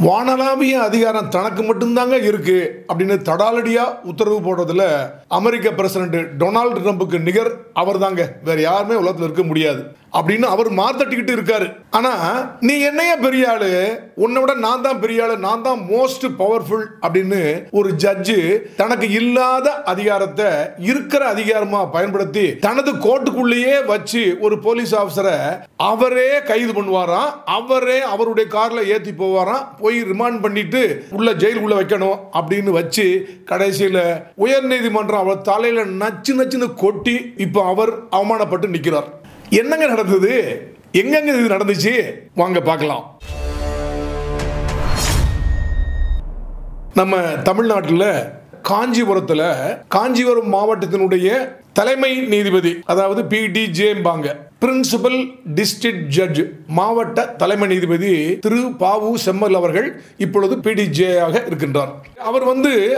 வானளாவிய அதிகாரம் தனக்கு மட்டும்தாங்க இருக்கு அப்படின்னு தடாலடியா உத்தரவு போடுறதுல அமெரிக்க பிரசிடென்ட் டொனால்டு ட்ரம்புக்கு நிகர் அவர் தாங்க. வேற யாருமே உலகத்தில் இருக்க முடியாது அப்படின்னு அவர் மாத்தட்டிக்கிட்டு இருக்காரு. ஆனா நீ என்னைய பெரிய ஆளு, உன்னை விட நான் தான் பெரிய ஆளு, நான் தான் மோஸ்ட் பவர்ஃபுல் அப்படின்னு ஒரு ஜட்ஜு தனக்கு இல்லாத அதிகாரத்தை இருக்கிற அதிகாரமா பயன்படுத்தி தனது கோர்ட்டுக்குள்ளேயே வச்சு ஒரு போலீஸ் ஆபீசரை அவரே கைது பண்ணுவாராம். அவரே அவருடைய கார்ல ஏத்தி போவாராம். போய் ரிமாண்ட் பண்ணிட்டு உள்ள ஜெயிலுக்குள்ள வைக்கணும் அப்படின்னு வச்சு கடைசியில உயர் நீதிமன்றம் அவர் தலையில நச்சு நச்சுன்னு கொட்டி இப்ப அவர் அவமானப்பட்டு நிற்கிறார். என்னங்க நடந்தது? எங்கெங்க இது நடந்துச்சு? வாங்க பார்க்கலாம். நம்ம தமிழ்நாட்டில் காஞ்சிபுரத்தில் காஞ்சிபுரம் மாவட்டத்தினுடைய தலைமை நீதிபதி, அதாவது PDJ பிரின்சிபல் டிஸ்ட்ரிக்ட் ஜட்ஜ், மாவட்ட தலைமை நீதிபதி திரு பாவு செம்மல் அவர்கள் இப்பொழுது PDJ ஆக இருக்கின்றார். அவர்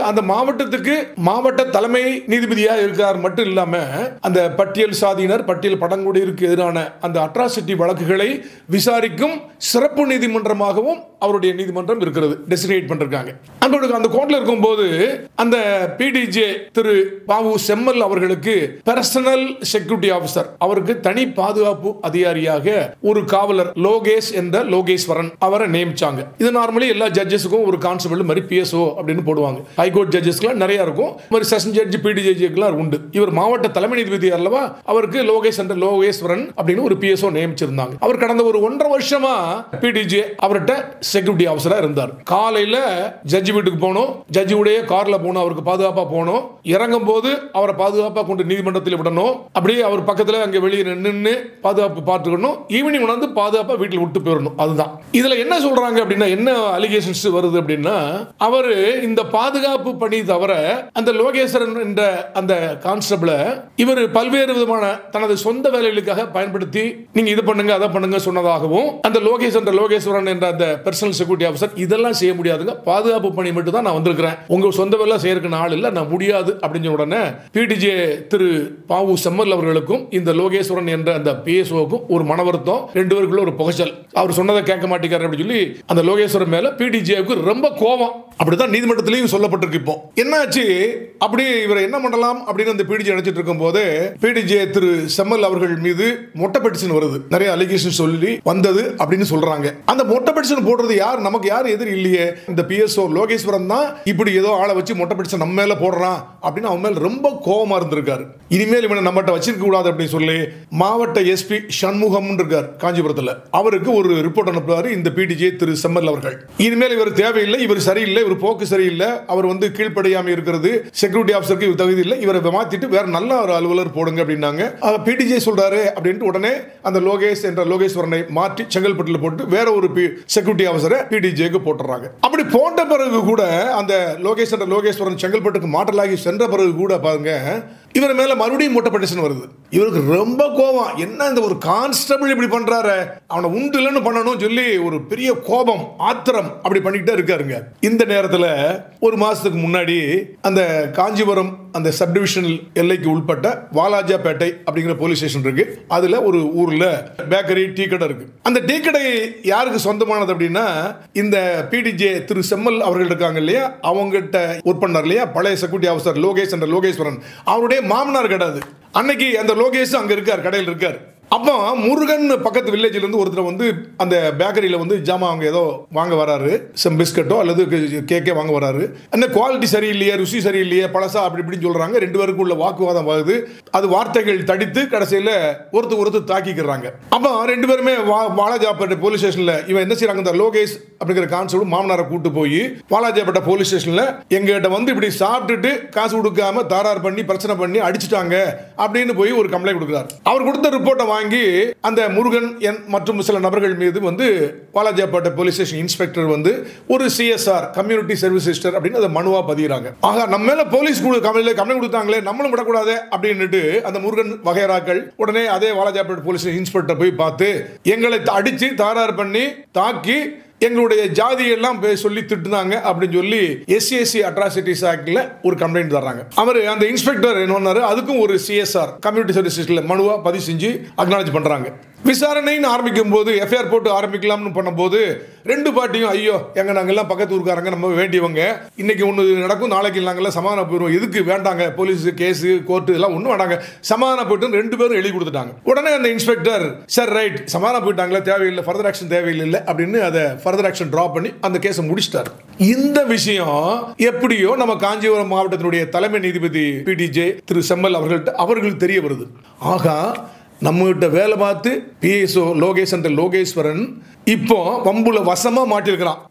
அந்த மாவட்டத்துக்கு மாவட்ட தலைமை நீதிபதியாக இருக்கிறார் மட்டும் இல்லாம அந்த பட்டியல் சாதியினர் பட்டியல் பழங்குடியினருக்கு எதிரான அந்த அட்ராசிட்டி வழக்குகளை விசாரிக்கும் சிறப்பு நீதிமன்றமாகவும் அவருடைய நீதிமன்றம் இருக்கிறது, டெசிக்னேட் பண்ணிருக்காங்க. அந்த கோர்ட்ல இருக்கும்போது அந்த PDJ திரு பாவு செம்மல் அவர்களுக்கு பர்சனல் செக்யூரிட்டி ஆபீசர், அவருக்கு தனி பாதுகாப்பு அதிகாரியாக ஒரு காவலர் லோகேஷ் என்ற லோகேஸ்வரன் அவரை நியமிச்சாங்க. இது நார்மலி எல்லா ஜட்ஜஸுக்கும் ஒரு கான்ஸ்டபிள் மாதிரி PSO அப்படின்னு போடுவாங்க. ஹைகோர்ட் ஜட்ஜஸ்க்குலாம் நிறைய இருக்கும், மாதிரி செஷன் ஜட்ஜ் PDJக்குலாம் உண்டு. இவர் மாவட்ட தலைமை நீதிபதி அல்லவா, அவருக்கு லோகேஷ் என்ற லோகேஸ்வரன் அப்படின்னு ஒரு PSO நியமிச்சிருந்தாங்க. அவர் கடந்த ஒரு 1.5 வருஷமா PDJ அவர்கிட்ட செக்யூரிட்டி ஆபீசரா இருந்தார். காலையில ஜட்ஜி வீட்டுக்கு போகணும், ஜட்ஜியுடைய கார்ல போகணும், அவருக்கு பாதுகாப்பா போகணும், இறங்கும் போது அவரை பாதுகாப்பா கொண்டு நீதிமன்றத்தில் விடணும், அப்படியே அவர் பக்கத்தில் அங்கே வெளியே நின்று பாதுகாப்பு பார்த்துக்கணும், ஈவினிங் வந்து பாதுகாப்பா வீட்டில் விட்டு போயிடணும். அதுதான் இதுல என்ன சொல்றாங்க அப்படின்னா, என்ன அலிகேஷன்ஸ் வருது அப்படின்னா, அவர் இந்த பாதுகாப்பு பணி தவிர அந்த லோகேஸ்வரன் என்ற அந்த கான்ஸ்டபிள இவர் பல்வேறு விதமான தனது சொந்த வேலைகளுக்காக பயன்படுத்தி நீங்க இது பண்ணுங்க அதை பண்ணுங்க சொன்னதாகவும், அந்த லோகேஸ்வரன் என்ற அந்த பர்சனல் செக்யூரிட்டி ஆபீசர் இதெல்லாம் செய்ய முடியாதுங்க, பாதுகாப்பு பணி மட்டும் தான் நான் வந்திருக்கிறேன், உங்க சொந்த வேலை செய்யறதுக்கு ஆள் இல்லை, நான் முடியாது அப்படின்னு உடனே PDJ திரு பாவு செம்மல் அவர்களுக்கும் இந்த லோகேஸ்வரன் என்ற அந்த PSOவுக்கும் ஒரு மன வருத்தம், ரெண்டு பேருக்குள்ள ஒரு புகைச்சல். அவர் சொன்னதை கேட்க மாட்டேங்கிறார் அப்படின்னு சொல்லி அந்த லோகேஸ்வரன் மேல PDJவுக்கு ரொம்ப கோபம். அப்படிதான் நீதிமன்றத்திலையும் சொல்லப்பட்டிருக்கு. இப்போ என்னாச்சு, அப்படி இவரை என்ன பண்ணலாம் அப்படின்னு அந்த PDJ நினைச்சிட்டு இருக்கும் போது PDJ திரு செம்மல் அவர்கள் மீது மொட்டை பெட்டிஷன் வருது, நிறைய அலிகேஷன் சொல்லி வந்தது அப்படின்னு சொல்றாங்க. அந்த மொட்டை பெட்டிஷன் போடுறது யார், நமக்கு யார் எதிரி இல்லையே, இந்த PSO லோகேஸ்வரன் தான் இப்படி ஏதோ ஆளை வச்சு மொட்டை பெட்டிஷன் நம்ம மேல போடுறான் அப்படின்னு அவன் மேல ரொம்ப கோபமா இருந்திருக்காரு. இனிமேல் இவனை நம்மகிட்ட வச்சிருக்க கூடாது அப்படின்னு சொல்லி மாவட்ட SP சண்முகம் இருக்கார் காஞ்சிபுரத்தில், அவருக்கு ஒரு ரிப்போர்ட் அனுப்புறாரு இந்த PDJ திரு செம்மல் அவர்கள். இனிமேல் இவர் தேவையில்லை, இவர் சரியில்லை, இவர் போக்கு சரியில்லை, அவர் கீழ்ப்படியாம இருக்கிறது, செக்யூரிட்டி ஆபீசருக்கு இவர் தகுதி இல்லை, இவரை மாத்திட்டு வேற நல்ல ஒரு அலுவலர் போடுங்க அப்படின்னாங்க. PDJ சொல்றாரு அப்படின்ட்டு உடனே அந்த லோகேஷ் என்ற லோகேஸ்வரனை மாற்றி செங்கல்பட்டில் போட்டு வேற ஒரு செக்யூரிட்டி ஆபீசரை PDJக்கு போட்டுறாங்க. அப்படி போட்ட பிறகு கூட அந்த லோகேஷ் என்ற லோகேஸ்வரன் செங்கல்பட்டுக்கு மாற்றலாகி சென்ற பிறகு கூட பாருங்க, இவர் மேல மறுபடியும் மொட்டை பெட்டிஷன் வருது. இவருக்கு ரொம்ப கோபம், என்ன இந்த ஒரு கான்ஸ்டபிள் இப்படி பண்றாரு, அவனை உண்டு இல்லைன்னு பண்ணணும் சொல்லி ஒரு பெரிய கோபம் ஆத்திரம் அப்படி பண்ணிக்கிட்டே இருக்காருங்க. இந்த நேரத்தில் ஒரு மாசத்துக்கு முன்னாடி அந்த காஞ்சிபுரம் அந்த சப்டிவிஷனல் எல்லைக்கு உட்பட்ட வாலாஜாபேட்டை அப்படிங்கிற போலீஸ் ஸ்டேஷன் இருக்கு. அதுல ஒரு ஊர்ல பேக்கரி டீ கடை இருக்கு. அந்த டீ கடை யாருக்கு சொந்தமானது அப்படின்னா, இந்த PDJ திரு செம்மல் அவர்கள் இருக்காங்க இல்லையா, அவங்ககிட்ட ஒர்க் பண்ணார் இல்லையா பழைய செக்யூரிட்டி ஆஃபீஸர் லோகேஷ் என்ற லோகேஸ்வரன், அவருடைய மாமனார் கிடையாது. அன்னைக்கு அந்த லோகேஷ் அங்க இருக்கார், கடையில் இருக்கார். அப்போ முருகன் பக்கத்து வில்லேஜ்ல இருந்து ஒருத்தர் அந்த பேக்கரியில ஜாமான் அவங்க ஏதோ வாங்க வராரு, சம் பிஸ்கட்டோ அல்லது கேக்கே வாங்க வராரு. அந்த குவாலிட்டி சரியில்லையே, ருசி சரியில்லையே, பழசா அப்படி இப்படின்னு சொல்றாங்க. ரெண்டு பேருக்கு உள்ள வாக்குவாதம் வருது. அது வார்த்தைகள் தடித்து கடைசியில் ஒருத்தர் தாக்கிக்கிறாங்க. அப்போ ரெண்டு பேருமே வாலாஜாப்பேட்டை போலீஸ் ஸ்டேஷன்ல இவன் என்ன செய்யறாங்க, இந்த லோகேஷ் அப்படிங்கிற கான்ஸ்டபிள் மாமனாரை கூட்டு போய் வாலாஜாப்பேட்டை போலீஸ் ஸ்டேஷன்ல எங்கிட்ட இப்படி சாப்பிட்டுட்டு காசு கொடுக்காம தாரார் பண்ணி பிரச்சனை பண்ணி அடிச்சுட்டாங்க அப்படின்னு போய் ஒரு கம்ப்ளைண்ட் கொடுக்குறாரு. அவர் கொடுத்த ரிப்போர்ட்டை வாங்கி அந்த முருகன் மற்றும் சில நபர்கள் மீது வாலாஜாப்பேட்டை போலீஸ் ஸ்டேஷன் இன்ஸ்பெக்டர் ஒரு CSR கம்யூனிட்டி சர்வீஸ் ரெஜிஸ்டர் அப்படின்னு அதை மனுவா பதிகிறாங்க. ஆக நம்ம மேல போலீஸ் கம்ப்ளைண்ட் கொடுத்தாங்களே, நம்மளும் விடக்கூடாது அப்படின்னு அந்த முருகன் வகைராக்கள் உடனே அதே வாலாஜாப்பேட்டை போலீஸ் இன்ஸ்பெக்டர் போய் பார்த்து எங்களை அடிச்சு தாரார் பண்ணி தாக்கி எங்களுடைய ஜாதியெல்லாம் சொல்லி திட்டுனாங்க அப்படின்னு சொல்லி SCSC அட்ராசிட்டிஸ் ஆக்ட்ல ஒரு கம்ப்ளைண்ட் தர்றாங்க. அவர் அந்த இன்ஸ்பெக்டர் என்ன பண்ணாரு, அதுக்கும் ஒரு CSR கம்யூனிட்டி சர்வீஸ் மனுவா பதிவு செஞ்சு அக்னாலஜ் பண்றாங்க. விசாரணைன்னு ஆரம்பிக்கும் போது எஃப்ஐஆர் போட்டு ஆரம்பிக்கலாம்னு பண்ணும்போது ரெண்டு பார்ட்டியும் ஐயோ எங்க நாங்கெல்லாம் பக்கத்து ஊருக்காரங்க நம்ம வேண்டியவங்க, இன்னைக்கு ஒன்று நடக்கும் நாளைக்கு நாங்கெல்லாம் சமாதானம் போயிடுவோம், எதுக்கு வேண்டாங்க போலீஸ் கேஸ் கோர்ட்டு இதெல்லாம் ஒன்றும் வேண்டாங்க சமாதானம் போயிட்டு ரெண்டு பேரும் எழுதி கொடுத்துட்டாங்க. உடனே அந்த இன்ஸ்பெக்டர் சார் ரைட் சமாதானம் போயிட்டாங்களா தேவையில்லை ஃபர்தர் ஆக்ஷன் தேவையில்லை அப்படின்னு அதை ஃபர்தர் ஆக்ஷன் டிராப் பண்ணி அந்த கேஸை முடிச்சிட்டார். இந்த விஷயம் எப்படியோ நம்ம காஞ்சிபுரம் மாவட்டத்தினுடைய தலைமை நீதிபதி பிடிஜே திரு செம்மல் அவர்களுக்கு தெரிய வருது. ஆகா நம்மகிட்ட வேலை பார்த்து பிஎஸ்ஓ லோகேஷ் என்ற லோகேஸ்வரன் இப்போ வம்புல வசமா மாட்டிருக்கிறான்.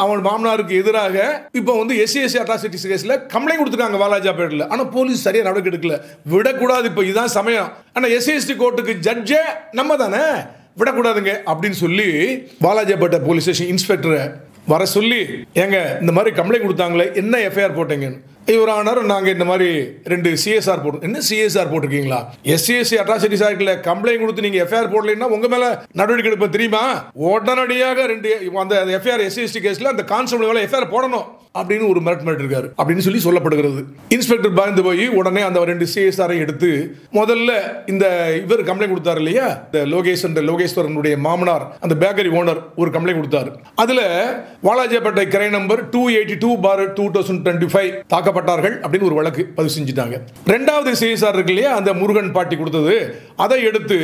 அவன் மாமனாருக்கு எதிராக இப்போ வந்து எஸ்சி அட்ராசிட்டிஸ் கேஸ்ல கம்ப்ளைண்ட் கொடுத்துருக்காங்க வாலாஜாபேட்டில். ஆனா போலீஸ் சரியா நடவடிக்கை எடுக்கல. விடக்கூடாது, இப்போ இதுதான் சமயம். ஆனா எஸ்சி கோர்ட்டுக்கு ஜட்ஜே நம்ம தானே, விடக்கூடாதுங்க அப்படின்னு சொல்லி வாலாஜாபேட்டை போலீஸ் ஸ்டேஷன் இன்ஸ்பெக்டரை வர சொல்லி ஏங்க இந்த மாதிரி கம்ப்ளைண்ட் கொடுத்தாங்களே என்ன எஃப்ஐஆர் போட்டீங்கன்னு. இவர் ஆனார் நாங்கள் இந்த மாதிரி 2 சிஎஸ்ஆர் போட்டோம். என்ன சிஎஸ்ஆர் போட்டிருக்கீங்களா? எஸ்சி அட்ராசிட்டிஸ் ஆக்ட்ல கம்ப்ளைண்ட் கொடுத்து நீங்க எஃப்ஐஆர் போடலைன்னா உங்க மேல நடவடிக்கை எடுப்பேன் தெரியுமா? உடனடியாக 2 அந்த எஃப்ஐஆர் எஸ்சி கேஸ்ல அந்த கான்ஸ்டபிள் மேல எஃப்ஐஆர் போடணும் அப்படின்னு ஒரு மிரட்டு இருக்காரு அப்படின்னு சொல்லி சொல்லப்படுகிறது. இன்ஸ்பெக்டர் பயந்து போய் உடனே அந்த 2 சிஎஸ்ஆரை எடுத்து முதல்ல இந்த இவர் கம்ப்ளைண்ட் கொடுத்தாரு இல்லையா, இந்த லோகேஸ்வரனுடைய மாமனார் அந்த பேக்கரி ஓனர் ஒரு கம்ப்ளைண்ட் கொடுத்தாரு. அதுல வாலாஜாபேட்டை கிரை நம்பர் 282/2025 தாக்கப்பட்டார்கள் அப்படின்னு ஒரு வழக்கு பதிவு செஞ்சுட்டாங்க. 2வது சிஎஸ்ஆர் இருக்கு இல்லையா அந்த முருகன் பாட்டி கொடுத்தது, அதை எடுத்து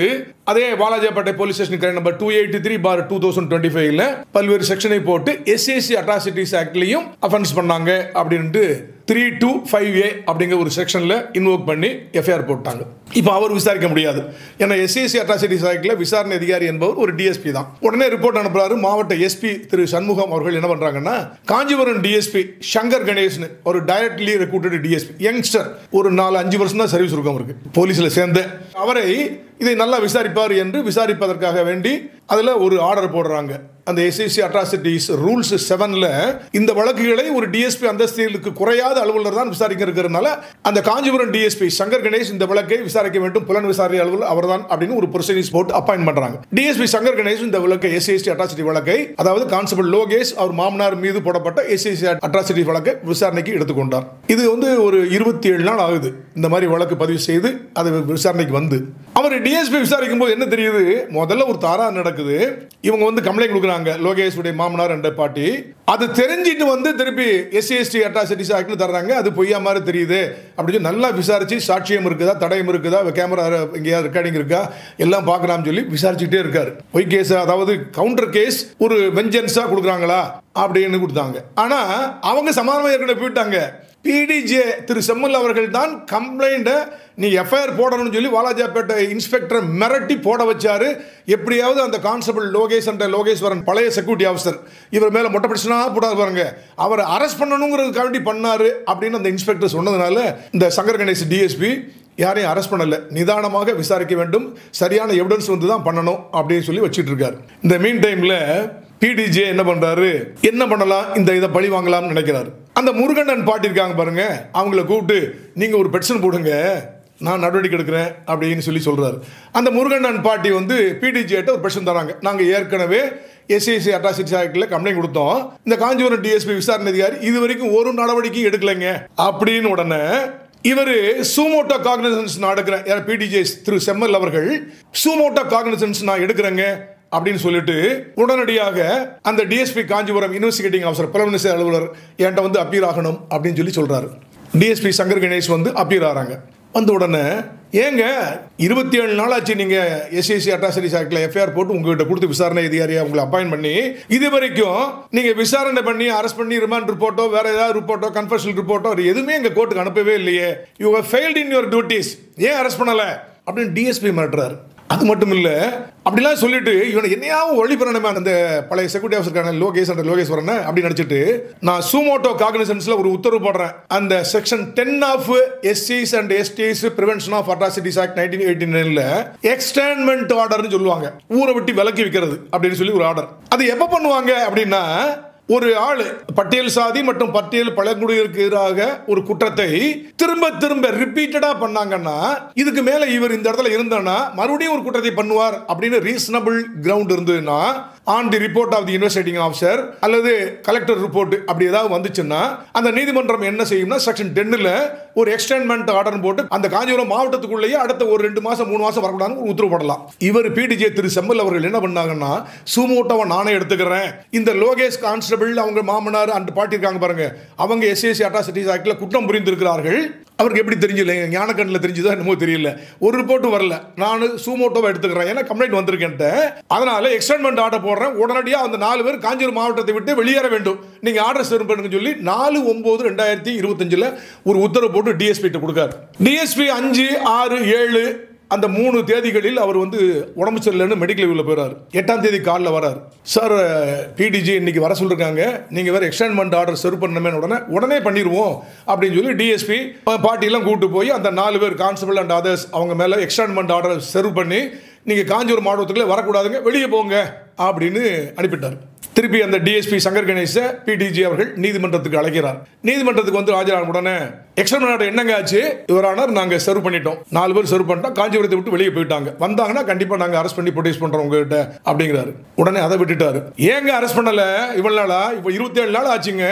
அதே வாலாஜாபேட்டை போலீஸ் ஸ்டேஷன் கிரை நம்பர் 283/2025 பல்வேறு செக்ஷனை போட்டு எஸ்சி அட்ராசிட்டிஸ் ஆக்ட்லயும் அஃபென்ஸ் பண்ணாங்க அப்படின்ட்டு 325A அப்படிங்கிற ஒரு செக்ஷன்ல இன்வோக் பண்ணி எஃப்ஐஆர் போட்டாங்க. இப்போ அவர் விசாரிக்க முடியாது. ஏன்னா எஸ்சி அட்ராசிட்டிஸ் ஆக்ட்ல விசாரணை அதிகாரி என்பவர் ஒரு டிஎஸ்பி தான். உடனே ரிப்போர்ட் அனுப்புறாரு மாவட்ட எஸ்பி திரு சண்முகம் அவர்கள். என்ன பண்றாங்கன்னா காஞ்சிபுரம் டிஎஸ்பி சங்கர் கணேஷ்னு ஒரு டைரக்ட்லி ரெக்ரூட்டட் டிஎஸ்பி யங்ஸ்டர், ஒரு 4-5 வருஷம் தான் சர்வீஸ் இருக்கும் இருக்கு போலீஸ்ல சேர்ந்து. அவரை இதை நல்லா விசாரிப்பார் என்று விசாரிப்பதற்காக வேண்டி அதுல ஒரு ஆர்டர் போடுறாங்க. அந்த எஸ்சி அட்ராசிட்டிஸ் ரூல்ஸ் 7ல இந்த வழக்குகளை ஒரு டிஎஸ்பி அந்தஸ்திற்கு குறையாத அலுவலர் தான் விசாரிக்க இருக்கிறதுனால அந்த காஞ்சிபுரம் டிஎஸ்பி சங்கர் கணேஷ் இந்த வழக்கை விசாரிக்க வேண்டும், புலன் விசாரணை அலுவலர் அவர்தான் அப்படின்னு ஒரு ப்ரொசீஜர் போட்டு அப்பாயின்ட் பண்றாங்க. டிஎஸ்பி சங்கர் கணேஷ் இந்த வழக்கை எஸ்சி அட்ராசிட்டி வழக்கை, அதாவது கான்ஸ்டபிள் லோகேஷ் அவர் மாமனார் மீது போடப்பட்ட எஸ்சி அட்ராசிட்டி வழக்கை விசாரணைக்கு எடுத்துக்கொண்டார். இது வந்து ஒரு 27 நாள் ஆகுது இந்த மாதிரி வழக்கு பதிவு செய்து அது விசாரணைக்கு வந்து. அவர் டிஎஸ்பி விசாரிக்கும் போது என்ன தெரியுது, முதல்ல ஒரு தாரா நடக்குது. இவங்க வந்து கம்ப்ளைண்ட் கொடுக்குறாங்க லோகேஷுடைய மாமனார் என்ற பாட்டி. அது தெரிஞ்சிட்டு வந்து திருப்பி எஸ்சி அட்ராசிட்டிஸ் ஆக்ட்ல தர்றாங்க. அது பொய்யா மாதிரி தெரியுது அப்படின்னு நல்லா விசாரிச்சு சாட்சியம் இருக்குதா, தடயம் இருக்குதா, கேமரா எங்கேயாவது ரெக்கார்டிங் இருக்கா எல்லாம் பார்க்கலாம்னு சொல்லி விசாரிச்சுட்டே இருக்காரு. பொய் கேஸ் அதாவது கவுண்டர் கேஸ் ஒரு வெஞ்சன்ஸா கொடுக்குறாங்களா அப்படின்னு கொடுத்தாங்க. ஆனா அவங்க சமாதானம் ஏற்கனவே போயிட்டாங்க. பிடிஜே திரு செம்மல் அவர்கள் தான் கம்ப்ளைண்ட நீ எஃப்ஐஆர் போடணும்னு சொல்லி வாலாஜாபேட்டை இன்ஸ்பெக்டர் மிரட்டி போட வச்சாரு. எப்படியாவது அந்த கான்ஸ்டபிள் லோகேஷ் என்ற லோகேஸ்வரன் பழைய செக்யூரிட்டி ஆஃபீஸர் இவர் மேல மொட்டை பிரச்சனை போடாது பாருங்க, அவரை அரெஸ்ட் பண்ணணுங்கிறதுக்காண்டி பண்ணாரு அப்படின்னு அந்த இன்ஸ்பெக்டர் சொன்னதுனால இந்த சங்கர் கணேஷ் டிஎஸ்பி யாரையும் அரெஸ்ட் பண்ணல, நிதானமாக விசாரிக்க வேண்டும், சரியான எவிடன்ஸ் வந்து தான் பண்ணணும் அப்படின்னு சொல்லி வச்சுட்டு இருக்காரு. இந்த மீன் டைம்ல பிடிஜே என்ன பண்றாரு, என்ன பண்ணலாம் இந்த இதை பழி வாங்கலாம்னு நினைக்கிறாரு. அந்த முருகன் பாட்டி இருக்காங்க பாருங்க, அவங்கள கூப்பிட்டு நீங்க ஒரு பெட்டிஷன் போடுங்க நான் நடவடிக்கை எடுக்கிறேன் அப்படின்னு சொல்லி சொல்றாரு. அந்த முருகன் பாட்டி வந்து பிடிஜே ஒரு பெட்டிஷன் தராங்க. நாங்க ஏற்கனவே எஸ்சி அட்ராசிட்டிஸ் ஆக்ட்ல கம்ப்ளைண்ட் கொடுத்தோம், இந்த காஞ்சிபுரம் டிஎஸ்பி விசாரணை அதிகாரி இது வரைக்கும் ஒரு நடவடிக்கை எடுக்கலைங்க அப்படின்னு. உடனே இவர் சூமோட்டோ காக்னிசன்ஸ் நான் எடுக்கிறேன், பிடிஜே திரு செம்மல் அவர்கள் சூமோட்டோ காக்னிசன்ஸ் நான் எடுக்கிறேங்க அப்படின்னு சொல்லிட்டு உடனடியாக அந்த டிஎஸ்பி காஞ்சிபுரம் இன்வெஸ்டிகேட்டிங் ஆஃபீஸர் புலன் அலுவலர் என்கிட்ட வந்து அப்பீர் ஆகணும் அப்படின்னு சொல்லி சொல்றாரு. டிஎஸ்பி சங்கர் கணேஷ் வந்து அப்பீர் ஆகிறாங்க. வந்த உடனே ஏங்க 27 நாளாச்சு நீங்க எஸ்சி அட்ராசிட்டிஸ் ஆக்ட்ல எஃப்ஐஆர் போட்டு உங்ககிட்ட கொடுத்து விசாரணை அதிகாரியா உங்களை அப்பாயின்ட் பண்ணி இது வரைக்கும் நீங்க விசாரணை பண்ணி அரெஸ்ட் பண்ணி ரிமாண்ட் ரிப்போர்ட்டோ வேற ஏதாவது ரிப்போர்ட்டோ கன்ஃபெஷனல் ரிப்போர்ட்டோ எதுவுமே எங்க கோர்ட்டுக்கு அனுப்பவே இல்லையே, you have failed in your duties, ஏன் அரெஸ்ட் பண்ணல அப்படின்னு டிஎஸ்பி மிரட்டுறாரு. அது மட்டும் இல்ல அப்படிலாம் சொல்லிட்டு இவனை என்னையாவும் ஒளி பண்ணணுமே அந்த பழைய செக்யூரிட்டி ஆஃபீஸருக்கான லோகேஸ்வரன் அப்படி நினைச்சிட்டு நான் சூமோட்டோ காக்னிசன்ஸ்ல ஒரு உத்தரவு போடுறேன். அந்த செக்ஷன் 10 ஆஃப் எஸ்சிஸ் and STs prevention of atrocities act 1989ல எக்ஸ்டென்மென்ட் ஆர்டர்னு சொல்லுவாங்க, ஊரை விட்டு விலக்கி வைக்கிறது அப்படின்னு சொல்லி ஒரு ஆர்டர். அது எப்ப பண்ணுவாங்க அப்படின்னா ஒரு ஆள் பட்டியல் சாதி மற்றும் பட்டியல் பழங்குடியினருக்கு எதிராக ஒரு குற்றத்தை திரும்ப திரும்ப ரிப்பீட்டடா பண்ணாங்கன்னா இதுக்கு மேல இவர் இந்த இடத்துல இருந்தானா மறுபடியும் ஒரு குற்றத்தை பண்ணுவார் அப்படின்னு ரீசனபிள் கிரவுண்ட் இருந்ததுன்னா on the report of the investigating officer அல்லது கலெக்டர் ரிப்போர்ட் அப்படி ஏதாவது வந்துச்சுன்னா அந்த நீதிமன்றம் என்ன செய்யும்னா செக்ஷன் 10ல ஒரு எக்ஸ்டென்மென்ட் ஆர்டர் போட்டு அந்த காஞ்சிபுரம் மாவட்டத்துக்குள்ளேயே அடுத்த ஒரு 2 மாசம் 3 மாசம் வரக்கூடாதுன்னு ஒரு உத்தரவு போடலாம். இவர் பிடிஜே திரு செம்மல் அவர்கள் என்ன பண்ணாங்கன்னா சுமூட்டவா நானே எடுத்துக்கிறேன், இந்த லோகேஷ் கான்ஸ்டபிள் அவங்க மாமனார் அந்த பாட்டி இருக்காங்க பாருங்க, அவங்க எஸ்சிஎஸ்சி அட்ராசிட்டிஸ் ஆக்ட்ல குற்றம் புரிந்திருக்கிறார்கள். அவருக்கு எப்படி தெரிஞ்சல, ஞானக்கண்ணில் தெரிஞ்சதோ என்னமோ தெரியல, ஒரு ரிப்போர்ட்டும் வரல, நான் சூமோட்டோவை எடுத்துக்கிறேன் ஏன்னா கம்ப்ளைண்ட் வந்திருக்கேன், அதனால எக்ஸ்டென்மென்ட் ஆர்டர் போடுறேன், உடனடியாக அந்த 4 பேர் காஞ்சிபுரம் மாவட்டத்தை விட்டு வெளியேற வேண்டும், நீங்க ஆர்டர் சர்வ் பண்ணுங்க சொல்லி 4/9/2025 ஒரு உத்தரவு போட்டு டிஎஸ்பி கொடுக்காரு. டிஎஸ்பி 5, 6, 7 அந்த 3 தேதிகளில் அவர் வந்து உடம்பு சரியில்லைன்னு மெடிக்கல் லீவ்ல போயிறாரு. 8ஆம் தேதி காலில் வராரு. சார் பிடிஜி இன்னைக்கு வர சொல்லிருக்காங்க, நீங்க வேற எக்ஸ்டென்மென்ட் ஆர்டர் சர்வ் பண்ணணுமே, உடனே பண்ணிடுவோம் அப்படின்னு சொல்லி டிஎஸ்பி பார்ட்டியெல்லாம் கூப்பிட்டு போய் அந்த 4 பேர் கான்ஸ்டபிள் அண்ட் அதர்ஸ் அவங்க மேல எக்ஸ்டென்மென்ட் ஆர்டர் சர்வ் பண்ணி நீங்க காஞ்சிபுரம் மாவட்டத்துக்குள்ளே வரக்கூடாதுங்க, வெளியே போங்க அப்படின்னு அனுப்பிட்டார். திருப்பி அந்த டிஎஸ்பி சங்கர் கணேச பிடிஜி அவர்கள் நீதிமன்றத்துக்கு அழைக்கிறார். நீதிமன்றத்துக்கு வந்து ஆஜரான உடனே எக்ஸ்டென்மென்ட் ஆர்டர் என்னங்க ஆச்சு, யுவரானர் நாங்க சர்வ் பண்ணிட்டோம், 4 பேர் சர்வ் பண்ணிட்டோம், காஞ்சிபுரத்தை விட்டு வெளியே போயிட்டாங்க, வந்தாங்கன்னா கண்டிப்பா நாங்க அரெஸ்ட் பண்ணி ப்ரொடியூஸ் பண்றோம் உங்ககிட்ட அப்படிங்கிறாரு. உடனே அதை விட்டுட்டாரு. ஏங்க அரெஸ்ட் பண்ணல இவ்வளவு நாளா, இப்போ 27 நாள் ஆச்சுங்க.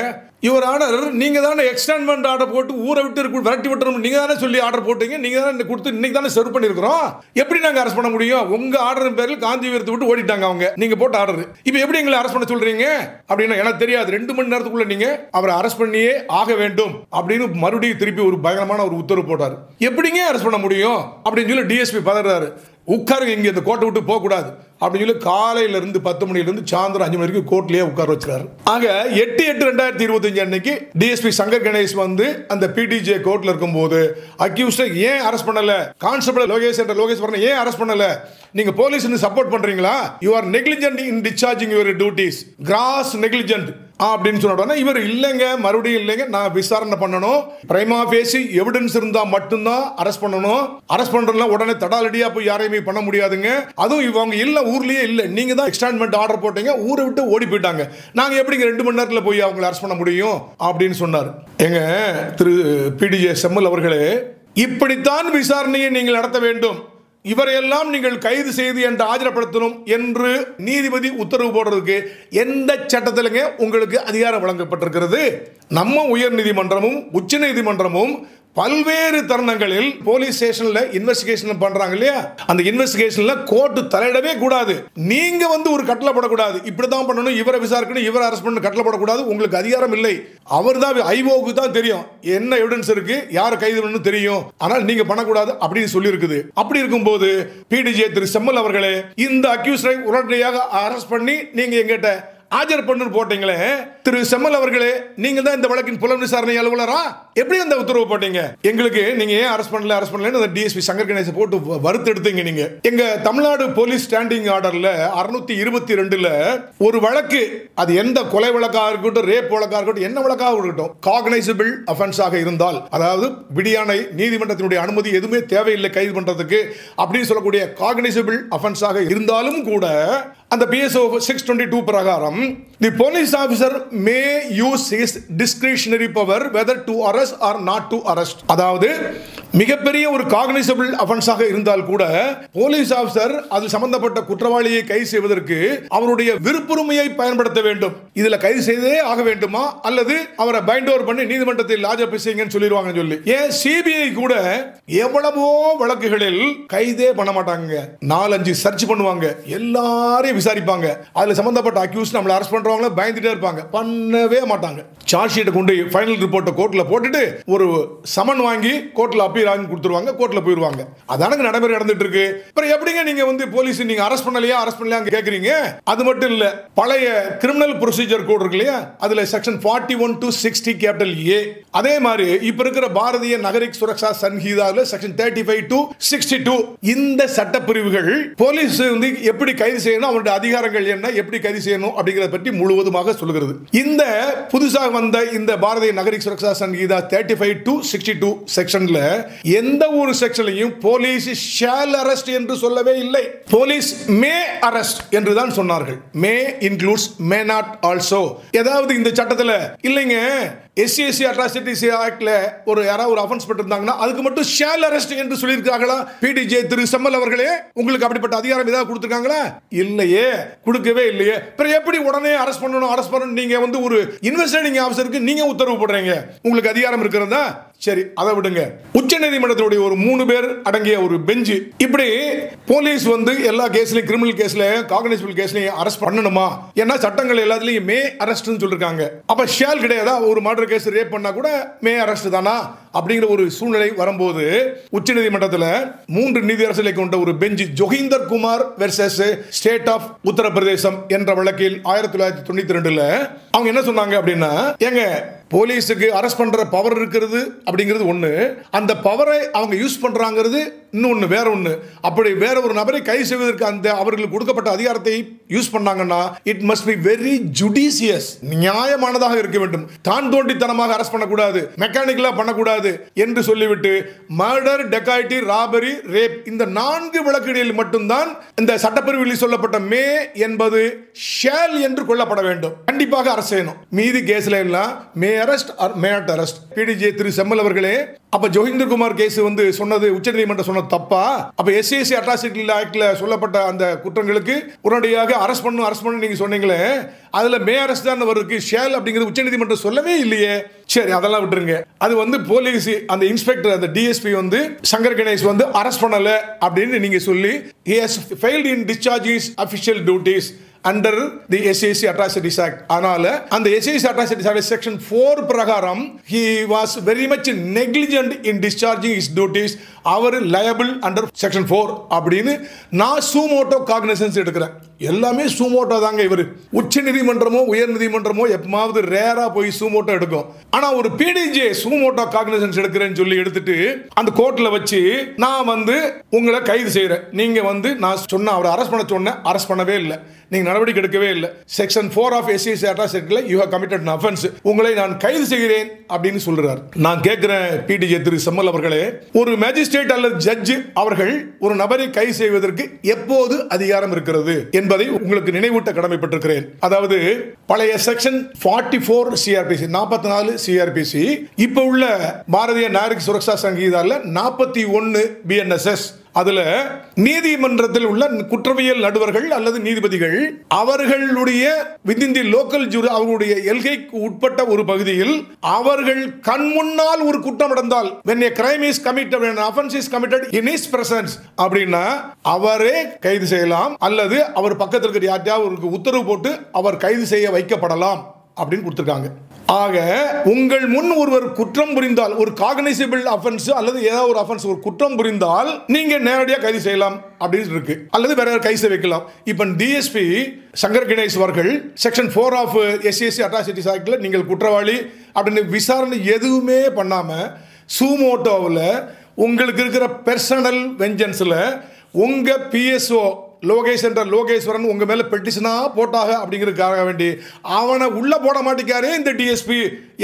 யுவர் ஆனர், நீங்க தானே எக்ஸ்டென்மென்ட் ஆர்டர் போட்டு ஊரை விட்டு விரட்டி விட்டுறோம், நீங்க தானே சொல்லி ஆர்டர் போட்டீங்க, நீங்க தானே கொடுத்து இன்னைக்கு தானே சர்வ் பண்ணிருக்கிறோம், எப்படி நாங்க அரெஸ்ட் பண்ண முடியும்? உங்க ஆர்டர் பேரில் காஞ்சிபுரத்தை விட்டு ஓடிட்டாங்க அவங்க, நீங்க போட்ட ஆர்டர், இப்போ எப்படி எங்களை அரெஸ்ட் பண்ண சொல்றீங்க அப்படின்னா எனக்கு தெரியாது, 2 மணி நேரத்துக்குள்ள நீங்க அவரை அரெஸ்ட் பண்ணியே ஆக வேண்டும் அப்படின்னு மறுபடியும் திருப்பி ஒரு பயங்கரமான ஒரு உத்தரவு போட்டார். எப்படிங்க அரெஸ்ட் பண்ண முடியும் அப்படின்னு சொல்லி டிஎஸ்பி பதறாரு. உட்காருங்க, இங்க இந்த கோட்டை விட்டு போக கூடாது அப்படின்னு சொல்லி காலையில இருந்து 10 மணில இருந்து சாயந்தரம் 5 மணி வரைக்கும் கோர்ட்லயே உட்கார வச்சிருக்காரு. ஆக 8/8/2025 அன்னைக்கு டிஎஸ்பி சங்கர் கணேஷ் வந்து அந்த பிடிஜே கோர்ட்ல இருக்கும்போது அக்யூஸ்ட ஏன் அரெஸ்ட் பண்ணல, கான்ஸ்டபிள் லோகேஷ் என்ற லோகேஷ் வரணும் ஏன் அரெஸ்ட் பண்ணல, நீங்க போலீஸ்னு சப்போர்ட் பண்றீங்களா, you are negligent in discharging your duties, cross negligent அப்படின்னு சொன்ன உடனே இவர் இல்லைங்க, மறுபடியும் இல்லைங்க, நான் விசாரணை பண்ணணும், பிரைமா ஃபேசி எவிடன்ஸ் இருந்தா மட்டும்தான் அரெஸ்ட் பண்ணணும், அரெஸ்ட் பண்றதுல உடனே தடாலடியா போய் யாரையுமே பண்ண முடியாதுங்க, அதுவும் இவங்க இல்ல ஊர்லயே இல்ல, நீங்க தான் எக்ஸ்டென்மென்ட் ஆர்டர் போட்டீங்க, ஊரை விட்டு ஓடி போயிட்டாங்க, நாங்க எப்படிங்க 2 மணி நேரத்துல போய் அவங்களை அரெஸ்ட் பண்ண முடியும் அப்படின்னு சொன்னார். எங்க திரு பிடிஜே செம்மல் அவர்களே, இப்படித்தான் விசாரணையை நீங்கள் நடத்த வேண்டும், இவரையெல்லாம் நீங்கள் கைது செய்து என்று ஆஜரப்படுத்தணும் என்று நீதிபதி உத்தரவு போடுறதுக்கு எந்த சட்டத்திலுங்க உங்களுக்கு அதிகாரம் வழங்கப்பட்டிருக்கிறது? நம்ம உயர் நீதிமன்றமும் உச்ச நீதிமன்றமும் பல்வேறு தருணங்களில் போலீஸ் ஸ்டேஷன்ல இன்வெஸ்டிகேஷன் பண்றாங்க இல்லையா, அந்த இன்வெஸ்டிகேஷன்ல கோர்ட் தலையிடவே கூடாது, நீங்க வந்து ஒரு கட்டளை போடக்கூடாது, இப்படிதான் பண்ணணும், இவரை விசாரிக்கணும், இவரை அரெஸ்ட் பண்ண கட்டளை போடக்கூடாது, உங்களுக்கு அதிகாரம் இல்லை, அவர் தான் ஐஓக்கு தான் தெரியும் என்ன எவிடன்ஸ் இருக்கு, யாரை கைது பண்ணணும் தெரியும், ஆனால் நீங்க பண்ணக்கூடாது அப்படின்னு சொல்லி இருக்குது. அப்படி இருக்கும்போது பிடிஜே திரு செம்மல் அவர்களே, இந்த அக்யூஸ்டை உடனடியாக அரெஸ்ட் பண்ணி நீங்க எங்கிட்ட ஆஜர் பண்ணு போட்டீங்களே, திரு செம்மல் அவர்களே, நீங்க தான் இந்த வழக்கின் புலன் விசாரணை அலுவலரா, எப்படி அந்த உத்தரவு போட்டீங்க? எங்களுக்கு நீங்க ஏன் அரெஸ்ட் பண்ணல டிஎஸ்பி சங்கர் கணேச போட்டு வறுத்து எடுத்தீங்க. நீங்க எங்க தமிழ்நாடு போலீஸ் ஸ்டாண்டிங் ஆர்டர்ல 622ல ஒரு வழக்கு, அது எந்த கொலை வழக்காக இருக்கட்டும், ரேப் வழக்காக இருக்கட்டும், என்ன வழக்காக இருக்கட்டும், காக்னைசபிள் அஃபென்ஸ் ஆக இருந்தால், அதாவது விடியானை நீதிமன்றத்தினுடைய அனுமதி எதுவுமே தேவையில்லை கைது பண்றதுக்கு அப்படின்னு சொல்லக்கூடிய காக்னைசபிள் அஃபென்ஸ் ஆக இருந்தாலும் கூட அந்த PSO 622 பிரகாரம் the police officer may use his discretionary power whether to arrest or not to arrest. அதாவது மிகப்பெரிய ஒரு காக்னைசபிள் அஃபென்ஸ் ஆக இருந்தால் கூட போலீஸ் ஆபீசர் அது சம்பந்தப்பட்ட குற்றவாளியை கைது செய்வதற்கு அவருடைய விருப்புரிமையை பயன்படுத்த வேண்டும். இதுல கைது செய்தே ஆக வேண்டுமா அல்லது அவரை பைண்ட் ஓவர் பண்ணி நீதிமன்றத்தில் ஆஜர்படுத்துங்கன்னு சொல்லிடுவாங்க சொல்லி. ஏன் சிபிஐ கூட எவ்வளவோ வழக்குகளில் கைதே பண்ண மாட்டாங்க, 4-5 சர்ச் பண்ணுவாங்க, எல்லாரையும் விசாரிப்பாங்க, அதுல சம்பந்தப்பட்ட அக்யூஸ் நம்மள அரெஸ்ட் பண்றவங்க பயந்துட்டே இருப்பாங்க, பண்ணவே மாட்டாங்க. சார்ஜ் ஷீட்டை கொண்டு ஃபைனல் ரிப்போர்ட்டை கோர்ட்ல போட்டுட்டு ஒரு சமன் வாங்கி கோர்ட்ல அப்பீல் வாங்கி கொடுத்துருவாங்க, கோர்ட்ல போயிருவாங்க. அதானங்க நடைமுறை நடந்துட்டு இருக்கு. அப்புறம் எப்படிங்க நீங்க வந்து போலீஸ் நீங்க அரெஸ்ட் பண்ணலையா கேக்குறீங்க? அது மட்டும் இல்ல, பழைய கிரிமினல் ப்ரொசீஜர் கோட் இருக்கு இல்லையா, அதுல செக்ஷன் 41 to 60 கேபிட்டல் A, அதே மாதிரி இப்ப இருக்கிற பாரதிய நகரிக் சுரக்ஷா சன்ஹீதால செக்ஷன் 35 to 62 இந்த சட்ட பிரிவுகள் போலீஸ் வந்து எப்படி கைது செய்யணும், அவருடைய அதிகாரங்கள் என்ன, எப்படி கைது செய்யணும் அப்படிங்கறத பற்றி முழுவதுமாக சொல்கிறது. இந்த புதுசாக வந்த இந்த பாரதிய நகரிக் சுரக்ஷா சன்ஹீதா 35 to 62 செக்ஷன்ல எந்த ஒரு செக்ஷன்லையும் போலீஸ் ஷால் அரெஸ்ட் என்று சொல்லவே இல்லை. போலீஸ் மே அரெஸ்ட் என்று தான் சொன்னார்கள். மே இன்க்ளூட்ஸ் மே நாட் ஆல்சோ. ஏதாவது இந்த சட்டத்தில் இல்லைங்க, SC/SC அட்ராசிட்டிஸ் ஆக்ட்ல யாராவது ஒரு அஃபென்ஸ் பண்ணிருந்தாங்கன்னா அதுக்கு மட்டும் ஷால் அரெஸ்ட் என்று சொல்லியிருக்காங்களா? PDJ திரு செம்மல் அவர்களே, உங்களுக்கு அப்படிப்பட்ட அதிகாரம் ஏதாவது கொடுத்திருக்காங்களா? இல்லையே, கொடுக்கவே இல்லையே. அப்புறம் எப்படி உடனே அரெஸ்ட் பண்ணணும் நீங்க ஒரு இன்வெஸ்டிகேட்டிங் ஆஃபீஸருக்கு நீங்க உத்தரவு போடுறீங்க? உங்களுக்கு அதிகாரம் இருக்கிறதா? சரி, அதை விடுங்க. உச்சநீதிமன்றத்துடைய ஒரு 3 பேர் அடங்கிய ஒரு பெஞ்ச் இப்படி போலீஸ் எல்லா கேஸ்லயும், கிரிமினல் கேஸ்ல, காக்னிசபிள் கேஸ்லயும் அரெஸ்ட் பண்ணணுமா? ஏன்னா சட்டங்கள் எல்லாத்துலயும் மே அரெஸ்ட் சொல்லிருக்காங்க. அப்ப ஷால் கிடையாதா? ஒரு மர்டர் கேஸ் ரேப் பண்ணா கூட மே அரெஸ்ட் தானா அப்படிங்கிற ஒரு சூழ்நிலை வரும்போது உச்சநீதிமன்றத்தில் 3 நீதியரசர்களை கொண்ட ஒரு bench Joginder Kumar versus state of Uttar Pradesh என்ற வழக்கில் 1992 அவங்க என்ன சொன்னாங்க அப்படின்னா, ஏங்க போலீஸுக்கு அரெஸ்ட் பண்ற பவர் இருக்கிறது அப்படிங்கிறது ஒண்ணு, அந்த பவரை அவங்க யூஸ் பண்றாங்கிறது இன்னொன்னு, வேற ஒண்ணு. அப்படி வேற ஒரு நபரை கைது செய்வதற்கு அந்த அவர்களுக்கு கொடுக்கப்பட்ட அதிகாரத்தை யூஸ் பண்ணாங்கன்னா it must be very judicious, நியாயமானதாக இருக்க வேண்டும். தான் தோண்டித்தனமாக அரெஸ்ட் பண்ணக்கூடாது, மெக்கானிக்கலா பண்ணக்கூடாது என்று சொல்லிவிட்டு மர்டர், டெக்காய்டி, ராபரி, ரேப் இந்த 4 வழக்குகளில் மட்டும்தான் இந்த சட்டப்பிரிவில் சொல்லப்பட்ட மே என்பது ஷால் என்று கொள்ளப்பட வேண்டும். கண்டிப்பாக அரெஸ்ட் செய்யணும். மீதி கேஸ்ல எல்லாம் may arrest or may not arrest. PDJ திரு செம்மல் அவர்களே, அப்ப ஜோகிந்தர் குமார் கேஸ் சொன்னது உச்சநீதிமன்றம் சொன்னது தப்பா? அப்ப SC/SC அட்ராசிட்டி ஆக்ட்ல சொல்லப்பட்ட அந்த குற்றங்களுக்கு உடனடியாக அரெஸ்ட் பண்ணு நீங்க சொன்னீங்களே, அதுல மே அரெஸ்ட் தான் வருது, ஷால் அப்படிங்கிறது உச்சநீதிமன்றம் சொல்லவே இல்லையே. சரி, அதெல்லாம் விட்டுருங்க. அது போலீஸ் அந்த இன்ஸ்பெக்டர், அந்த DSP சங்கர் கணேஷ் அரெஸ்ட் பண்ணல அப்படின்னு நீங்க சொல்லி he has failed in discharging his official duties under the SC/SC Atrocities Act. அதனால அந்த SC/SC Atrocities Act section 4 பிரகாரம் he was very much negligent in discharging his duties. Our liable under section 4 அப்படின்னு நான் suo motu cognisance எடுக்கிறேன். எல்லாமே suo motu தாங்க. இவர் உச்ச நீதிமன்றமோ உயர் நீதிமன்றமோ எப்பமாவது ரேரா போய் சூமோட்டோ எடுக்கும். ஆனா ஒரு PDJ சூமோட்டோ காக்னிசன்ஸ் எடுக்கிறேன்னு சொல்லி எடுத்துட்டு அந்த கோர்ட்ல வச்சு நான் உங்களை கைது செய்யறேன். நீங்க நான் சொன்ன அவரை அரெஸ்ட் பண்ண சொன்னேன், அரெஸ்ட் பண்ணவே இல்லை, நீங்க நடவடிக்கை எடுக்கவே இல்லை. செக்ஷன் 4 ஆஃப் SC/SC அட்ராசிட்டில you have committed an offense, உங்களை நான் கைது செய்கிறேன் அப்படின்னு சொல்றார். நான் கேட்கிறேன் PDJ திரு செம்மல் அவர்களே, ஒரு மேஜிஸ்ட்ரேட் அல்லது ஜட்ஜ் அவர்கள் ஒரு நபரை கைது செய்வதற்கு எப்போது அதிகாரம் இருக்கிறது என்பதை உங்களுக்கு நினைவூட்ட கடமைப்பட்டிருக்கிறேன். அதாவது பழைய செக்ஷன் 44 CRPC 44 CRPC இப்ப உள்ள பாரதிய நாகரிக சுரக்ஷா சங்கீதால 41 BNSS. அதுல நீதிமன்றத்தில் உள்ள குற்றவியல் நடுவர்கள் அல்லது நீதிபதிகள் அவர்களுடைய within the local jury அவர்களுடைய எல்கைக்கு உட்பட்ட ஒரு பகுதியில் அவர்கள் கண் முன்னால் ஒரு குற்றம் நடந்தால் when a crime is committed, when an offense is committed in his presence அப்படின்னா அவரே கைது செய்யலாம் அல்லது அவர் பக்கத்தில் இருக்கிற யார்ட்டையாவது உத்தரவு போட்டு அவர் கைது செய்ய வைக்கப்படலாம் அப்படின்னு கொடுத்திருக்காங்க. ஆக உங்கள் முன் ஒருவர் குற்றம் புரிந்தால், ஒரு காக்னிசபிள் அஃபென்ஸ் அல்லது ஏதாவது ஒரு அஃபென்ஸ் ஒரு குற்றம் புரிந்தால் நீங்க நேரடியாக கைது செய்யலாம் அப்படின்னு இருக்கு, அல்லது வேற கைது வைக்கலாம். இப்போ DSP சங்கர் கணேஷ் அவர்கள் செக்ஷன் 4 ஆஃப் SC/SC அட்ராசிட்டிஸ் ஆக்ட்ல நீங்கள் குற்றவாளி அப்படின்னு விசாரணை எதுவுமே பண்ணாம சூமோட்டோவில் உங்களுக்கு இருக்கிற பெர்சனல் வெஞ்சன்ஸ்ல உங்க PSO லோகேஷ் என்ற லோகேஸ்வரன் உங்க மேல பெட்டிஷனா போட்டாக அப்படிங்கிறதுக்காக வேண்டி அவனை உள்ள போட மாட்டேங்காரு இந்த DSP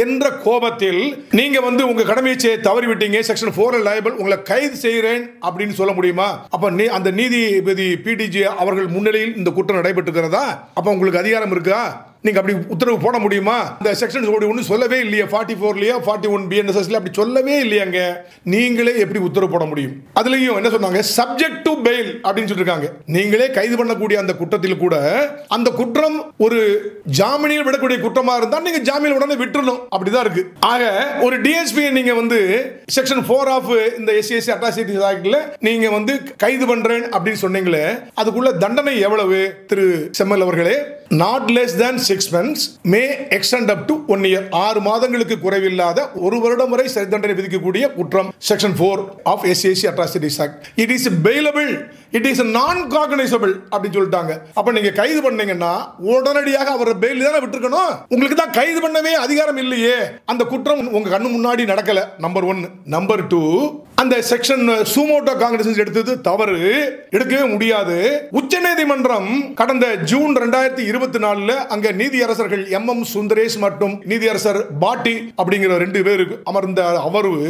என்ற கோபத்தில் நீங்க உங்க கடமையை செய்ய தவறி விட்டீங்க, செக்ஷன் 4 லைபிள், உங்களை கைது செய்கிறேன் அப்படின்னு சொல்ல முடியுமா? அப்ப அந்த நீதிபதி PDJ அவர்கள் முன்னிலையில் இந்த குற்றம் நடைபெற்றிருக்கிறதா? அப்ப உங்களுக்கு அதிகாரம் இருக்கா? நீங்க அப்படி உத்தரவு போட முடியுமா? இந்த செக்ஷன் ஒன்றும் சொல்லவே இல்லையா? 44 41 BNSS அப்படி சொல்லவே இல்லையாங்க. நீங்களே எப்படி உத்தரவு போட முடியும்? அதுலயும் என்ன சொன்னாங்க, சப்ஜெக்ட் டு பெயில் அப்படின்னு சொல்லிருக்காங்க. நீங்களே கைது பண்ணக்கூடிய அந்த குற்றத்தில் கூட அந்த குற்றம் ஒரு ஜாமீனில் விடக்கூடிய குற்றமா இருந்தா நீங்க ஜாமீன் உடனே விட்டுறணும், அப்படிதான் இருக்கு. ஆக ஒரு DSP நீங்க செக்ஷன் 4 ஆஃப் இந்த SC/SC அட்ராசிட்டிஸ் ஆக்ட்ல நீங்க கைது பண்றேன் அப்படின்னு சொன்னீங்களே, அதுக்குள்ள தண்டனை எவ்வளவு திரு செம்மல் அவர்களே? Not less than 6 months, may extend up to 1 year. 6 மாதங்களுக்கு குறைவில்லாத 1 வருடம் வரை சிறை தண்டனை விதிக்கக்கூடிய குற்றம் section 4 of SC/SC atrocities act. It is bailable it is non cognizable அப்படின்னு சொல்லிட்டாங்க. அப்ப நீங்க கைது பண்ணீங்கன்னா உடனடியாக அவர் பெயில் தானே விட்டுருக்கணும். உங்களுக்கு தான் கைது பண்ணவே அதிகாரம் இல்லையே. அந்த குற்றம் உங்க கண்ணு முன்னாடி நடக்கல. நம்பர் 1. நம்பர் 2, அந்த செக்ஷன் சுமோட்டோ காங்கிரஸ் எடுத்தது தவறு, எடுக்கவே முடியாது. உச்சநீதிமன்றம் கடந்த ஜூன் 2024 அங்க நீதியரசர்கள் MM சுந்தரேஷ் மற்றும் நீதியரசர் பாட்டி அப்படிங்கிற 2 பேர் அமர்ந்த அமர்வு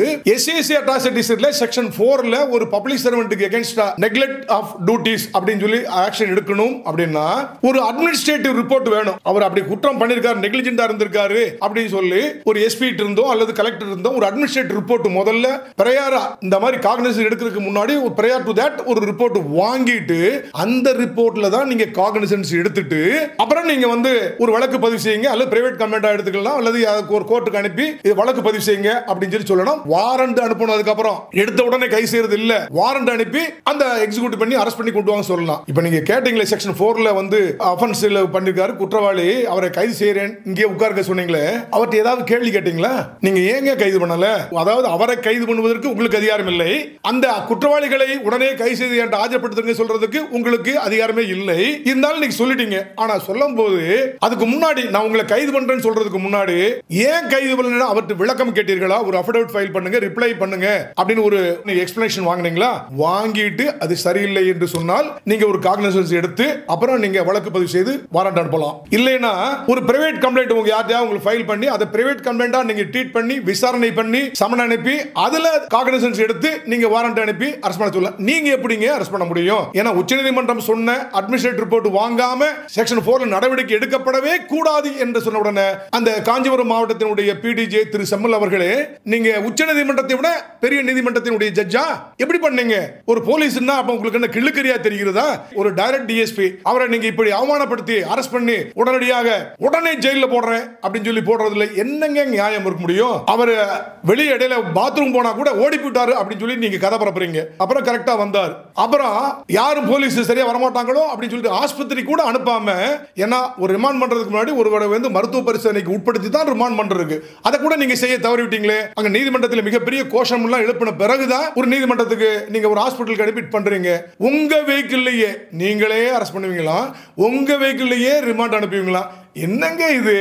SAC அட்ராசிட்டிஸ்ல செக்ஷன் 4ல ஒரு பப்ளிக் சர்வெண்ட்டுக்கு அகைன்ஸ்ட் நெக்லெக்ட் ஆஃப் டியூட்டிஸ் அப்படின்னு சொல்லி ஆக்ஷன் எடுக்கணும் அப்படின்னா ஒரு அட்மினிஸ்ட்ரேட்டிவ் ரிப்போர்ட் வேணும். அவர் அப்படி குற்றம் பண்ணிருக்காரு, நெக்லிஜென்ட்டா இருந்திருக்காரு அப்படின்னு சொல்லி ஒரு SP இருந்தோ அல்லது கலெக்டர் இருந்தோ ஒரு அட்மினிஸ்ட்ரேட்டிவ் ரிப்போர்ட் முதல்ல பிரயாரா இந்த மாதிரி காக்னிசன்ஸ் எடுக்கிறதுக்கு முன்னாடி ஒரு பிரேயர் டு தட் ஒரு ரிப்போர்ட் வாங்கிட்டு அந்த ரிப்போர்ட்ல தான் நீங்க காக்னிசன்ஸ் எடுத்துட்டு அப்புறம் நீங்க வந்து ஒரு வழக்கு பதிவு செய்யுங்க, அல்லது பிரைவேட் கம்ப்ளைண்டா எடுத்துக்கலாம், அல்லது ஒரு கோர்ட்டுக்கு அனுப்பி வழக்கு பதிவு செய்யுங்க அப்படின்னு சொல்லணும். வாரண்ட் அனுப்புனதுக்கு அப்புறம் எடுத்த உடனே கை செய்யறது இல்ல, வாரண்ட் அனுப்பி அந்த எக்ஸிக்யூட் பண்ணி அரெஸ்ட் பண்ணி கொண்டு வாங்க சொல்லலாம். இப்போ நீங்க கேட்டீங்களே செக்ஷன் 4ல வந்து அஃபென்ஸ் பண்ணிருக்காரு குற்றவாளி, அவரை கைது செய்யறேன் இங்கே உட்கார்க்க சொன்னீங்களே, அவர்கிட்ட ஏதாவது கேள்வி கேட்டீங்களா? நீங்க ஏங்க கைது பண்ணல? அதாவது அவரை கைது பண்ணுவதற்கு உங்களுக்கு அதிகாரம் இல்லை, அந்த குற்றவாளிகளை உடனே கைது செய்து என்கிட்ட ஆஜர்படுத்துங்க சொல்றதுக்கு உங்களுக்கு அதிகாரமே இல்லை. இருந்தாலும் நீங்க சொல்லிட்டீங்க. ஆனா சொல்லும் போது அதுக்கு முன்னாடி நான் உங்களை கைது பண்றேன்னு சொல்றதுக்கு முன்னாடி ஏன் கைது பண்ணல அவர்கிட்ட விளக்கம் கேட்டீர்களா? ஒரு அஃபிடவிட் ஃபைல் பண்ணுங்க, ரிப்ளை பண்ணுங்க அப்படின்னு ஒரு எக்ஸ்பிளனேஷன் வாங்குனீங்களா? வாங்கிட்டு அது சரியில்லை என்று சொன்னால் நீங்க ஒரு காக்னிசன்ஸ் எடுத்து அப்புறம் நீங்க வழக்கு பதிவு செய்து வாரண்ட் அனுப்பலாம். இல்லைன்னா ஒரு பிரைவேட் கம்ப்ளைண்ட் உங்க யார்ட்டையாவது உங்களுக்கு ஃபைல் பண்ணி அதை பிரைவேட் கம்ப்ளைண்டா நீங்க ட்ரீட் பண்ணி விசாரணை பண்ணி சமன் அனுப்பி அதுல காக்னிசன்ஸ் எடுத்து நீங்க வாரண்ட் அனுப்பி அரெஸ்ட் பண்ண சொல்லலாம். நீங்க எப்படிங்க அரெஸ்ட் பண்ண முடியும்? ஏன்னா உச்சநீதிமன்றம் சொன்ன அட்மினிஸ்ட்ரேட்டிவ் ரிப்போர்ட் வாங்காம செக்ஷன் 4ல நடவடிக்கை எடுக்கப்படவே கூடாது என்று சொன்ன உடனே அந்த காஞ்சிபுரம் மாவட்டத்தினுடைய PDJ திரு செம்மல் அவர்களே, நீங்க உச்சநீதிமன்றத்தை விட பெரிய நீதிமன்றத்தினுடைய ஜட்ஜா எப்படி பண்ணீங்க? ஒரு போலீஸ்னா அப்ப உங்களுக்கு என்ன கிள்ளுக்கரியா தெரிகிறதா? ஒரு டைரக்ட் DSP அவரை நீங்க இப்படி அவமானப்படுத்தி அரெஸ்ட் பண்ணி உடனே ஜெயில போடுறேன் அப்படின்னு சொல்லி போடுறதுல என்னங்க நியாயம் இருக்க முடியும்? அவர் வெளியே இடையில பாத்ரூம் போனா கூட ஓடி போயிட்டாரு அப்படின்னு சொல்லி நீங்க கதை பரப்புறீங்க. அப்புறம் கரெக்டா வந்தார். அப்புறம் யாரும் போலீஸ் சரியா வரமாட்டாங்களோ அப்படின்னு சொல்லிட்டு ஆஸ்பத்திரி கூட அனுப்பாம, ஏன்னா ஒரு ரிமாண்ட் பண்றதுக்கு முன்னாடி ஒரு வந்து மருத்துவ பரிசோதனைக்கு உட்படுத்தி தான் ரிமாண்ட் பண்றதுக்கு அதை கூட நீங்க செய்ய தவறிவிட்டீங்களே. அங்க நீதிமன்றத்தில் மிகப்பெரிய கோஷம் எல்லாம் எழுப்பின பிறகுதான் ஒரு நீதிமன்றத்துக்கு நீங்க ஒரு ஹாஸ்பிட்டலுக்கு அட்மிட் பண்றீங்க. உங்க வெஹிக்கிள்லயே நீங்களே அரெஸ்ட் பண்ணுவீங்களா? உங்க வெஹிக்கிள்லயே ரிமாண்ட் அனுப்புவீங்களா? என்னங்க இது?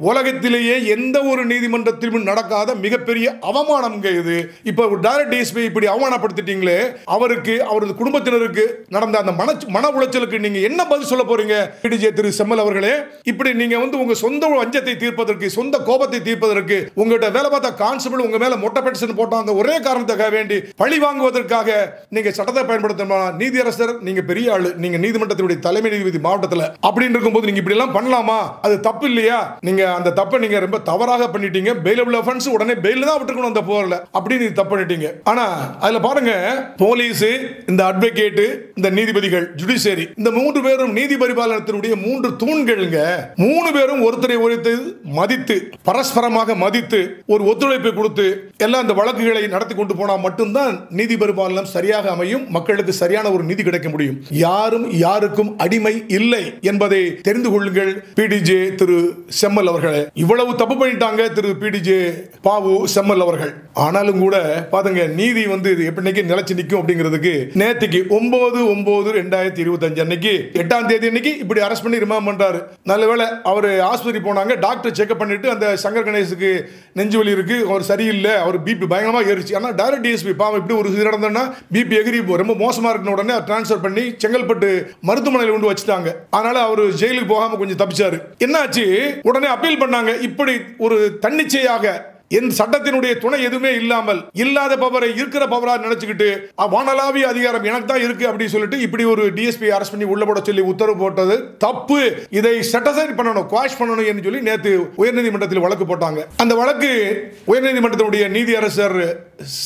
உலகத்திலேயே எந்த ஒரு நீதிமன்றத்திலும் நடக்காத மிகப்பெரிய அவமானம் இது. இப்ப ஒரு டைரக்ட் DSP இப்படி அவமானப்படுத்திட்டீங்களே, அவருக்கு அவரது குடும்பத்தினருக்கு நடந்த அந்த மன உளைச்சலுக்கு நீங்க என்ன பதில் சொல்ல போறீங்க? PDJ திரு செம்மல் அவர்களே, இப்படி நீங்க வந்து உங்க சொந்த வஞ்சத்தை தீர்ப்பதற்கு, சொந்த கோபத்தை தீர்ப்பதற்கு உங்ககிட்ட வேலை பார்த்த கான்ஸ்டபிள் உங்க மேல மொட்டை பெட்டிஷன் போட்ட அந்த ஒரே காரணத்துக்காக வேண்டி பழி வாங்குவதற்காக நீங்க சட்டத்தை பயன்படுத்தணும். நீதியரசர் நீங்க பெரிய ஆளு, நீங்க நீதிமன்றத்தினுடைய தலைமை நீதிபதி மாவட்டத்தில் அப்படின்னு இருக்கும்போது நீங்க இப்படி எல்லாம் பண்ணலாமா? அது தப்பு இல்லையா? நீங்க அந்த தப்பை நீங்க ரொம்ப தவறாக பண்ணிட்டீங்க. பெயிலபிள் ஆஃபென்ஸ் உடனே பெயில் தான் விட்டுக்கணும் அந்த போர்ல, அப்படி நீங்க தப்பு பண்ணிட்டீங்க. ஆனா அதுல பாருங்க, போலீஸ், இந்த அட்வொகேட், இந்த நீதிபதிகள், ஜுடிஷியரி, இந்த 3 பேரும் நீதி பரிபாலனத்தினுடைய 3 தூண்கள்ங்க. 3 பேரும் ஒருத்தரை ஒருத்தர் மதித்து பரஸ்பரமாக மதித்து ஒரு ஒத்துழைப்பை கொடுத்து எல்லாம் இந்த வழக்குகளை நடத்தி கொண்டு போனா மட்டும்தான் நீதி பரிபாலனம் சரியாக அமையும், மக்களுக்கு சரியான ஒரு நீதி கிடைக்க முடியும். யாரும் யாருக்கும் அடிமை இல்லை என்பதை தெரிந்து கொள்ளுங்கள். PDJ திரு செம்மல் அவர்களே, இவ்வளவு தப்பு பண்ணிட்டாங்க திரு PDJ பாவு செம்மல் அவர்கள். ஆனாலும் கூட பாருங்க, நீதி வந்து எப்படி நிலைச்சு நிற்கும் அப்படிங்கிறதுக்கு நேத்திக்கு 9/9/2025 அன்னைக்கு 8ஆம் தேதி அன்னைக்கு இப்படி அரெஸ்ட் பண்ணி ரிமாண்ட் பண்றாரு. நல்லவேளை அவர் ஆஸ்பத்திரி போனாங்க, டாக்டர் செக்அப் பண்ணிட்டு அந்த சங்கர் கணேசுக்கு நெஞ்சு வலி இருக்கு, அவர் சரியில்லை, அவர் BP பயங்கரமா ஏறிச்சு. ஆனா டைரக்ட் DSP பாவம் இப்படி ஒரு நடந்தா BP எகிரி ரொம்ப மோசமா இருக்குன்னு உடனே டிரான்ஸ்ஃபர் பண்ணி செங்கல்பட்டு மருத்துவமனையில் கொண்டு வச்சுட்டாங்க. அதனால அவர் ஜெயிலுக்கு போகாம கொஞ்சம் தப்பிச்சாரு. என்னாச்சு? உடனே அப்பீல் பண்ணாங்க. இப்படி ஒரு தன்னிச்சையாக என் சட்டத்தினுடைய துணை எதுவுமே இல்லாமல் இல்லாத பவரை இருக்கிற பவரா நினைச்சுக்கிட்டு வானளாவிய அதிகாரம் எனக்கு தான் இருக்கு அப்படின்னு சொல்லிட்டு இப்படி ஒரு DSP அரெஸ்ட் பண்ணி உள்ள போட சொல்லி உத்தரவு போட்டது தப்பு. இதை செட்டிஸ்ஃபை பண்ணணும், குவாஷ் பண்ணணும் என்று சொல்லி நேற்று உயர்நீதிமன்றத்தில் வழக்கு போட்டாங்க. அந்த வழக்கு உயர்நீதிமன்றத்தினுடைய நீதியரசர்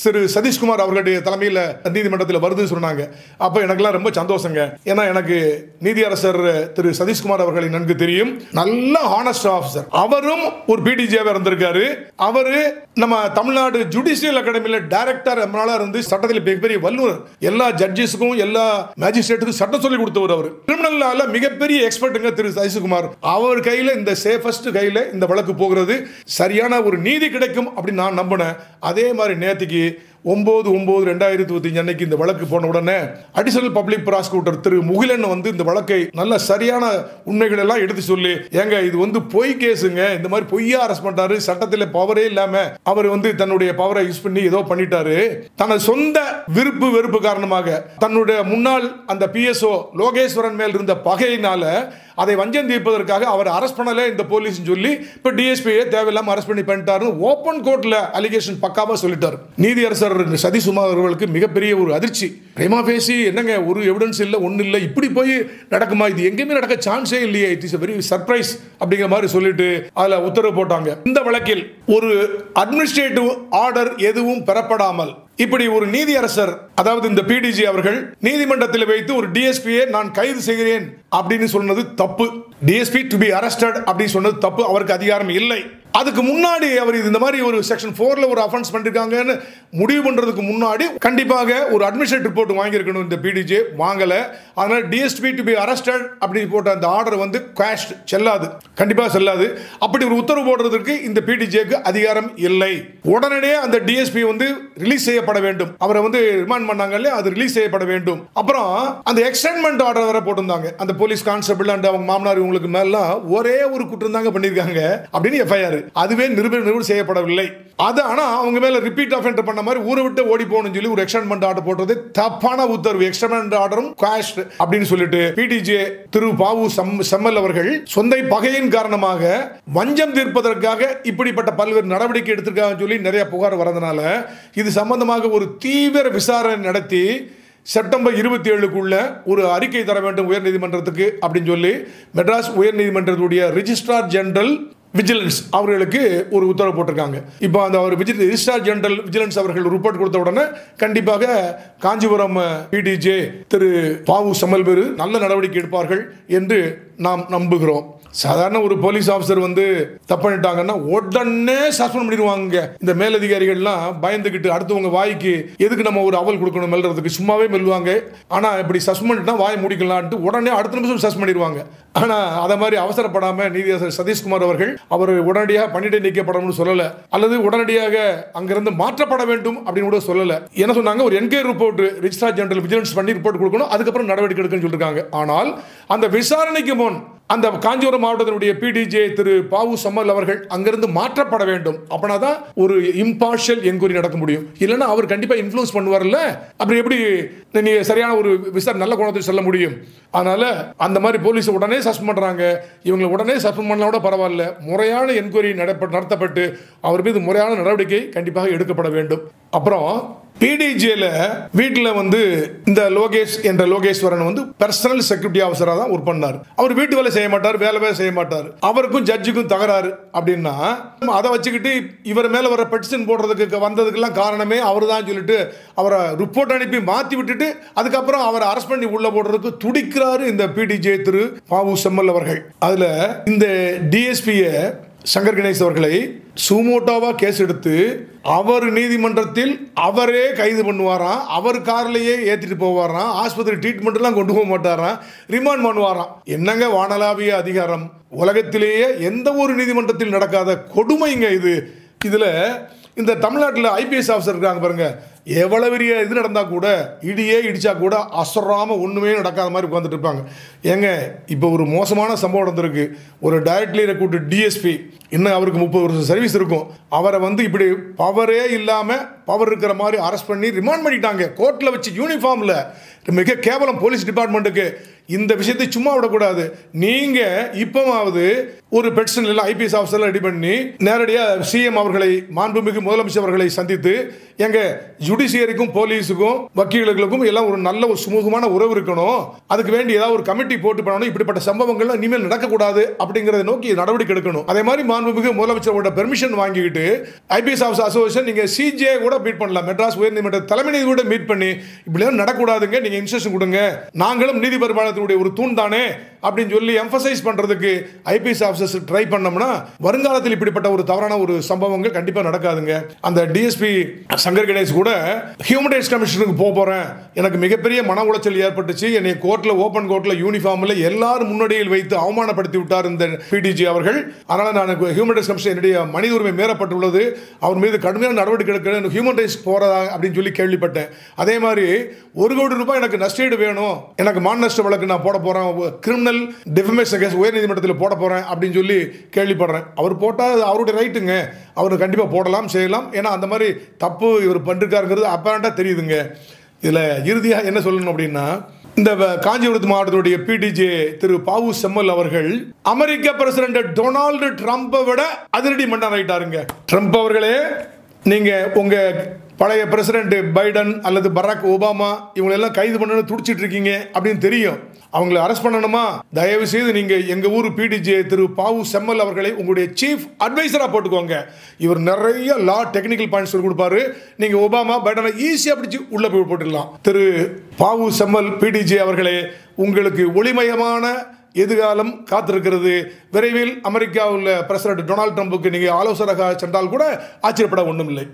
திரு சதீஷ்குமார் அவர்களுடைய தலைமையில் நீதிமன்றத்தில் வருது சொன்னாங்க. அப்ப எனக்குலாம் ரொம்ப சந்தோஷங்க. ஏன்னா எனக்கு நீதியரசர் திரு சதீஷ்குமார் அவர்களை நன்கு தெரியும். நல்ல ஹானஸ்ட் ஆஃபீஸர். அவரும் ஒரு PDJ-வா இருந்திருக்காரு. அவரு நம்ம தமிழ்நாடு ஜுடிஷியல் அகாடமியில டைரக்டர் இருந்து சட்டத்தில் மிகப்பெரிய வல்லுநர். எல்லா ஜட்ஜஸுக்கும் எல்லா மேஜிஸ்ட்ரேட்டுக்கும் சட்டம் சொல்லி கொடுத்தவர். அவர் கிரிமினல் லால மிகப்பெரிய எக்ஸ்பர்ட்டுங்க திரு சதீஷ்குமார். அவர் கையில இந்த சேஃபஸ்ட் கையில இந்த வழக்கு போகிறது, சரியான ஒரு நீதி கிடைக்கும் அப்படின்னு நான் நம்பினேன். அதே மாதிரி நேற்றுக்கு 9/9/2025 அன்னைக்கு இந்த வழக்கு போன உடனே அடிஷனல் பப்ளிக் ப்ராசிக்யூட்டர் திரு முகிலன் வந்து இந்த வழக்கை நல்ல சரியான உண்மைகள் எல்லாம் எடுத்து சொல்லி, ஏங்க இது வந்து பொய் கேஸுங்க, இந்த மாதிரி பொய்யா அரெஸ்ட் பண்றாரு, சட்டத்தில் பவரே இல்லாம அவர் வந்து தன்னுடைய பவரை யூஸ் பண்ணி ஏதோ பண்ணிட்டாரு, தனது சொந்த விருப்பு வெறுப்பு காரணமாக தன்னுடைய முன்னாள் அந்த PSO லோகேஸ்வரன் மேல் இருந்த பகையினால அதை வஞ்சம் தீர்ப்பதற்காக அவர் அரெஸ்ட் பண்ணல இந்த போலீஸ் சொல்லி இப்ப டிஎஸ்பியை தேவையில்லாம அரெஸ்ட் பண்ணிட்டாரு. ஓபன் கோர்ட்ல அலிகேஷன் பக்காவா சொல்லிட்டார். நீதியரசர் சதீஷ்குமார் அவர்களுக்கு மிகப்பெரிய ஒரு அதிர்ச்சி. பிரேமா பேசி என்னங்க ஒரு எவிடன்ஸ் இல்ல, ஒண்ணு இல்ல, இப்படி போய் நடக்குமா, இது எங்கேயுமே நடக்க சான்ஸே இல்லையே, இட் இஸ் வெரி சர்ப்ரைஸ் அப்படிங்கிற மாதிரி சொல்லிட்டு அதுல உத்தரவு போட்டாங்க. இந்த வழக்கில் ஒரு அட்மினிஸ்ட்ரேட்டிவ் ஆர்டர் எதுவும் பெறப்படாமல் இப்படி ஒரு நீதியரசர், அதாவது இந்த PDG அவர்கள் நீதிமன்றத்தில் வைத்து ஒரு டிஎஸ்பியை நான் கைது செய்கிறேன் அப்படின்னு சொன்னது தப்பு. டிஎஸ்பி டு பி அரஸ்டட் அப்படி சொன்னது தப்பு. அவருக்கு அதிகாரம் இல்லை. அதுக்கு முன்னாடி அவர் இந்த மாதிரி ஒரு செக்ஷன் 4ல ஒரு அஃபென்ஸ் பண்ணிருக்காங்கன்னு முடிவு பண்றதுக்கு முன்னாடி கண்டிப்பாக ஒரு அட்மினிஸ்ட்ரேட்டிவ் ரிப்போர்ட் வாங்கியிருக்கணும். இந்த PDG வாங்கல. அதனால டிஎஸ்பி டு பி அரஸ்டட் அப்படி போட்ட அந்த ஆர்டர் வந்து குவாஷ், செல்லாது, கண்டிப்பா செல்லாது. அப்படி ஒரு உத்தரவு போடுறதுக்கு இந்த PDGக்கு அதிகாரம் இல்லை. உடனடியே அந்த டிஎஸ்பி வந்து ரிலீஸ் செய்யப்பட வேண்டும். அவரை வந்து ரிமாண்ட் பண்ணாங்க இல்லையா, அது ரிலீஸ் செய்யப்பட வேண்டும். அப்புறம் அந்த எக்ஸ்டென்மெண்ட் ஆர்டர் வர போட்டிருந்தாங்க. அந்த போலீஸ் கான்ஸ்டபிள் அண்ட் அவங்க மாமனார் இவங்களுக்கு மேல ஒரே ஒரு குற்றம் தாங்க பண்ணிருக்காங்க அப்படின்னு எஃப்ஐஆர், அதுவே நிரூபணம் செய்யப்படவில்லை. அது ஆனா அவங்க மேல ரிப்பீட் ஆஃபெண்டர் பண்ண மாதிரி ஊரை விட்டு ஓடி போகணும்னு சொல்லி ஒரு எக்ஸ்டென்மெண்ட் ஆர்டர் போட்டது தப்பான உத்தரவு. எக்ஸ்டென்மெண்ட் ஆர்டரும் குவாஷ் அப்படின்னு சொல்லிட்டு PDG திரு பாவு செம்மல் அவர்கள் சொந்த பகையின் காரணமாக வஞ்சம் தீர்ப்பதற்காக இப்படிப்பட்ட பல்வேறு நடவடிக்கை எடுத்திருக்காங்க சொல்லி நிறைய புகார் வரதுனால இது சம்பந்தமாக ஒரு தீவிர விசாரணை நடத்தி செப்டம்பர் 27க்குள்ள ஒரு அறிக்கை தர வேண்டும் உயர்நீதிமன்றத்துக்கு அப்படின்னு சொல்லி மெட்ராஸ் உயர்நீதிமன்றத்துடைய ரிஜிஸ்ட்ரார் ஜெனரல் விஜிலன்ஸ் அவர்களுக்கு ஒரு உத்தரவு போட்டிருக்காங்க. இப்போ அந்த அவர் ரிஜிஸ்ட்ரார் ஜெனரல் விஜிலன்ஸ் அவர்கள் ரிப்போர்ட் கொடுத்த உடனே கண்டிப்பாக காஞ்சிபுரம் PDG திரு பாவு செம்மல் பேரு நல்ல நடவடிக்கை எடுப்பார்கள் என்று நாம் நம்புகிறோம். சாதாரண ஒரு போலீஸ் ஆஃபீஸர் வந்து தப்பிட்டாங்கன்னா உடனே சஸ்பெண்ட் பண்ணிடுவாங்க. இந்த மேலதிகாரிகள்லாம் பயந்துகிட்டு அடுத்தவங்க வாய்க்கு எதுக்கு நம்ம ஒரு அவல் கொடுக்கணும் மெல்றதுக்கு சும்மாவே மெல்லுவாங்க. ஆனா இப்படி சஸ்பெண்ட் வாய் முடிக்கலான்ட்டு உடனே அடுத்த நிமிஷம் சஸ்பெண்ட் பண்ணிடுவாங்க. ஆனா அதை மாதிரி அவசரப்படாம நீதியரசர் சதீஷ்குமார் அவர்கள் அவர் உடனடியாக பணியிடை நீக்கப்படணும்னு சொல்லல, அல்லது உடனடியாக அங்கிருந்து மாற்றப்பட வேண்டும் அப்படின்னு கூட சொல்லல. என்ன சொன்னாங்க, ஒரு enquiry report registrar general vigilance பண்ணி ரிப்போர்ட் கொடுக்கணும், அதுக்கப்புறம் நடவடிக்கை எடுக்கணும்னு சொல்லிருக்காங்க. ஆனால் அந்த விசாரணைக்கு முன் அந்த காஞ்சிபுரம் மாவட்டத்தினுடைய PDG திரு பாவு செம்மல் அவர்கள் அங்கிருந்து மாற்றப்பட வேண்டும். அப்படின்னாதான் ஒரு இம்பார்ஷியல் என்கொயரி நடக்க முடியும். இல்லைன்னா அவர் கண்டிப்பா இன்ஃப்ளூயன்ஸ் பண்ணுவார்ல, அப்படி எப்படி நீங்க சரியான ஒரு விசாரணை நல்ல கோணத்தில் சொல்ல முடியும். அதனால அந்த மாதிரி போலீஸ் உடனே சஸ்பெண்ட் பண்றாங்க. இவங்களை உடனே சஸ்பெண்ட் பண்ணலாம் கூட பரவாயில்ல, முறையான என்கொயரி நடத்தப்பட்டு அவர் மீது முறையான நடவடிக்கை கண்டிப்பாக எடுக்கப்பட வேண்டும். அப்புறம் PDGல வீட்டில் வந்து இந்த லோகேஷ் என்ற லோகேஸ்வரன் வந்து பர்சனல் செக்யூரிட்டி ஆஃபீஸராக தான் ஒர்க் பண்ணார். அவர் வீட்டு வேலை செய்ய மாட்டார், வேலை செய்ய மாட்டார். அவருக்கும் ஜட்ஜுக்கும் தகராறு அப்படின்னா அதை வச்சுக்கிட்டு இவர் மேல வர பெட்டிஷன் போடுறதுக்கு வந்ததுக்கெல்லாம் காரணமே அவர் தான் சொல்லிட்டு அவரை ரிப்போர்ட் அனுப்பி மாற்றி விட்டுட்டு அதுக்கப்புறம் அவரை அரெஸ்ட் பண்ணி உள்ள போடுறதுக்கு துடிக்கிறாரு இந்த PDG திரு பாவு செம்மல் அவர்கள். அதுல இந்த டிஎஸ்பியை சங்கர் கணேஷ் அவர்களை சுமோட்டோவா கேஸ் எடுத்து அவர் நீதிமன்றத்தில் அவரே கைது பண்ணுவாராம், அவர் கார்லயே ஏற்றிட்டு போவாராம், ஆஸ்பத்திரி ட்ரீட்மெண்ட்லாம் கொண்டு போக மாட்டாராம், ரிமாண்ட் பண்ணுவாராம். என்னங்க வானலாவிய அதிகாரம்! உலகத்திலேயே எந்த ஒரு நீதிமன்றத்தில் நடக்காத கொடுமைங்க இது. இதுல இந்த தமிழ்நாட்டில் IPS ஆஃபீஸர் இருக்காங்க பாருங்க, எவ்வளவு பெரிய இது நடந்தா கூட இடியே இடிச்சா கூட அசராம ஒண்ணுமே நடக்காத மாதிரி உட்காந்துட்டு இருப்பாங்க. ஏங்க இப்போ ஒரு மோசமான சம்பவம் நடந்திருக்கு. ஒரு டைரக்ட்லி ரெக்ரூட் DSP, இன்னும் அவருக்கு 30 வருஷம் சர்வீஸ் இருக்கும், அவரை வந்து இப்படி பவரே இல்லாம பவர் இருக்கிற மாதிரி அரெஸ்ட் பண்ணி ரிமாண்ட் பண்ணிட்டாங்க கோர்ட்ல வச்சு யூனிஃபார்ம்ல. மிக கேவலம் போலீஸ் டிபார்ட்மெண்ட்டுக்கு. இந்த விஷயத்தை சும்மா விடக்கூடாது. நீங்க இப்பவாவது ஒரு பெட்டிஷன் எல்லாம் IPS ஆஃபீஸர்லாம் ரெடி பண்ணி நேரடியாக CM அவர்களை, மாண்புமிகு முதலமைச்சர் அவர்களை சந்தித்து எங்க ஜுடிஷியரிக்கும் போலீஸுக்கும் வக்கீல்களுக்கும் எல்லாம் ஒரு நல்ல ஒரு சுமூகமான உறவு இருக்கணும், அதுக்கு வேண்டி ஏதாவது ஒரு கமிட்டி போட்டு பண்ணணும், இப்படிப்பட்ட சம்பவங்கள்லாம் இனிமேல் நடக்கக்கூடாது அப்படிங்கிறத நோக்கி நடவடிக்கை எடுக்கணும். அதே மாதிரி மாண்புமிகு முதலமைச்சரோட பெர்மிஷன் வாங்கிக்கிட்டு IPS ஆஃபீஸர் அசோசியேஷன் நீங்க CJ கூட மீட் பண்ணலாம், மெட்ராஸ் உயர்நீதிமன்ற தலைமை நீதி கூட மீட் பண்ணி இப்படிலாம் நடக்கூடாதுங்க, நீங்க இன்ஸ்ட்ரக்ஷன் கொடுங்க, நாங்களும் நீதி பரிபாலனத்தினுடைய ஒரு தூண் தானே அப்படின்னு சொல்லி எம்பசைஸ் பண்றதுக்கு ஐபிஎஸ் ஆஃபீஸர்ஸ் ட்ரை பண்ணோம்னா வருங்காலத்தில் இப்படிப்பட்ட ஒரு தவறான ஒரு சம்பவங்கள் கண்டிப்பா நடக்காதுங்க. அந்த டிஎஸ்பி சங்கர் கணேஷ் கூட ஹியூமன் ரைட்ஸ் கமிஷனுக்கு போறேன், எனக்கு மிகப்பெரிய மன உளைச்சல் ஏற்பட்டுச்சு, என்னை கோர்ட்ல ஓபன் கோர்ட்ல யூனிஃபார்ம்ல எல்லாரும் முன்னாடியில் வைத்து அவமானப்படுத்தி விட்டார் இந்த பிடிஜி அவர்கள். அதனால நான் ஹியூமன் ரைட்ஸ் கமிஷன் என்னுடைய மனித உரிமை மீறப்பட்டுள்ளது, அவர் மீது கடுமையான நடவடிக்கை எடுக்க ஹியூமன் ரைட்ஸ் போறதா அப்படின்னு சொல்லி கேள்விப்பட்டேன். அதே மாதிரி ₹1 கோடி எனக்கு நஷ்டஈடு வேணும், எனக்கு மான நஷ்ட வழக்கு நான் போட போறேன், கிரிமினல் டிஃபமேஷன் கேஸ் உயர் நீதிமன்றத்தில் போட போறேன் அப்படின்னு சொல்லி கேள்விப்படுறேன். அவர் போட்டால் அவருடைய ரைட்டுங்க, அவர் கண்டிப்பாக போடலாம் செய்யலாம். ஏன்னா அந்த மாதிரி தப்பு இவர் பண்ணிருக்காருங்கிறது அப்பரண்டா தெரியுதுங்க. இதில் இறுதியாக என்ன சொல்லணும் அப்படின்னா, இந்த காஞ்சிபுரம் மாவட்டத்துடைய பிடிஜே திரு பாவு செம்மல் அவர்கள் அமெரிக்க பிரசிடென்ட் டொனால்டு ட்ரம்பை விட அதிரடி மன்னன் ஆயிட்டாருங்க. ட்ரம்ப் அவர்களே, நீங்க உங்க பழைய பிரசிடென்ட் பைடன் அல்லது பராக் ஒபாமா இவங்களெல்லாம் கைது பண்ணணும் துடிச்சிட்டு இருக்கீங்க அப்படின்னு தெரியும். அவங்களை அரெஸ்ட் பண்ணணுமா, தயவு செய்து நீங்க எங்க ஊர் பிடிஜே திரு பாவு செம்மல் அவர்களை உங்களுடைய சீஃப் அட்வைசரா போட்டுக்கோங்க. இவர் நிறைய லா டெக்னிக்கல் பாயிண்ட்ஸ் சொல்லி கொடுப்பாரு. நீங்க ஒபாமா பைடனை ஈஸியா பிடிச்சி உள்ள போய் போட்டுடலாம். திரு பாவு செம்மல் பிடிஜே அவர்களே, உங்களுக்கு ஒளிமயமான எதிர்காலம் காத்திருக்கிறது. விரைவில் அமெரிக்காவில் பிரசிடென்ட் டொனால்டு ட்ரம்புக்கு நீங்க ஆலோசகராக சென்றால் கூட ஆச்சரியப்பட ஒன்றும் இல்லை.